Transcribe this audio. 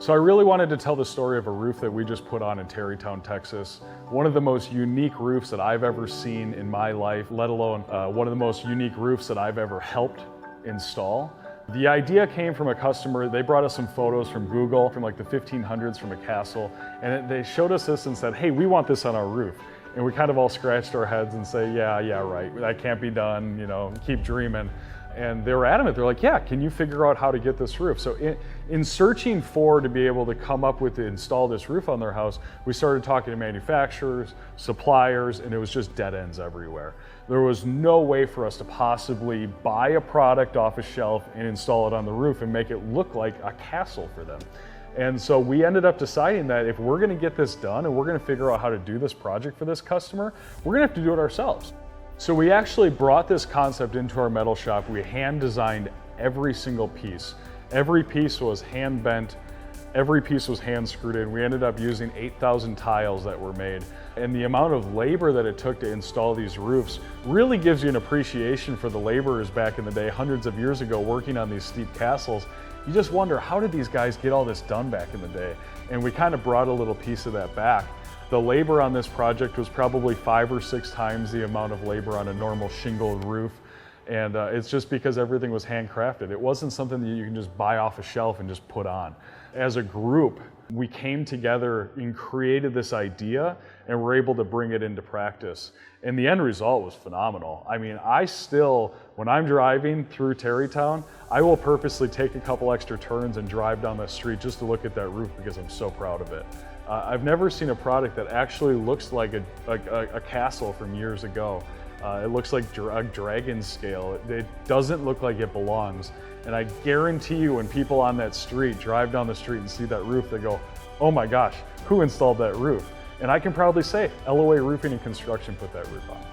So I really wanted to tell the story of a roof that we just put on in Tarrytown, Texas. One of the most unique roofs that I've ever seen in my life, let alone one of the most unique roofs that I've ever helped install. The idea came from a customer. They brought us some photos from Google from like the 1500s from a castle, and they showed us this and said, hey, we want this on our roof. And we kind of all scratched our heads and say, yeah, right, that can't be done, you know, keep dreaming. And they were adamant. They're like, yeah, can you figure out how to get this roof? So in searching to be able to come up with to install this roof on their house, we started talking to manufacturers, suppliers, and it was just dead ends everywhere. There was no way for us to possibly buy a product off a shelf and install it on the roof and make it look like a castle for them. And so we ended up deciding that if we're gonna get this done and we're gonna figure out how to do this project for this customer, we're gonna have to do it ourselves. So we actually brought this concept into our metal shop. We hand designed every single piece. Every piece was hand bent, every piece was hand screwed in. We ended up using 8,000 tiles that were made. And the amount of labor that it took to install these roofs really gives you an appreciation for the laborers back in the day, hundreds of years ago, working on these steep castles. You just wonder, how did these guys get all this done back in the day? And we kind of brought a little piece of that back. The labor on this project was probably 5 or 6 times the amount of labor on a normal shingled roof. And it's just because everything was handcrafted. It wasn't something that you can just buy off a shelf and just put on. As a group, we came together and created this idea and were able to bring it into practice. And the end result was phenomenal. I mean, I still, when I'm driving through Tarrytown, I will purposely take a couple extra turns and drive down the street just to look at that roof because I'm so proud of it. I've never seen a product that actually looks like a castle from years ago. It looks like a dragon scale. It doesn't look like it belongs. And I guarantee you when people on that street drive down the street and see that roof, they go, oh my gosh, who installed that roof? And I can proudly say, LOA Roofing and Construction put that roof on.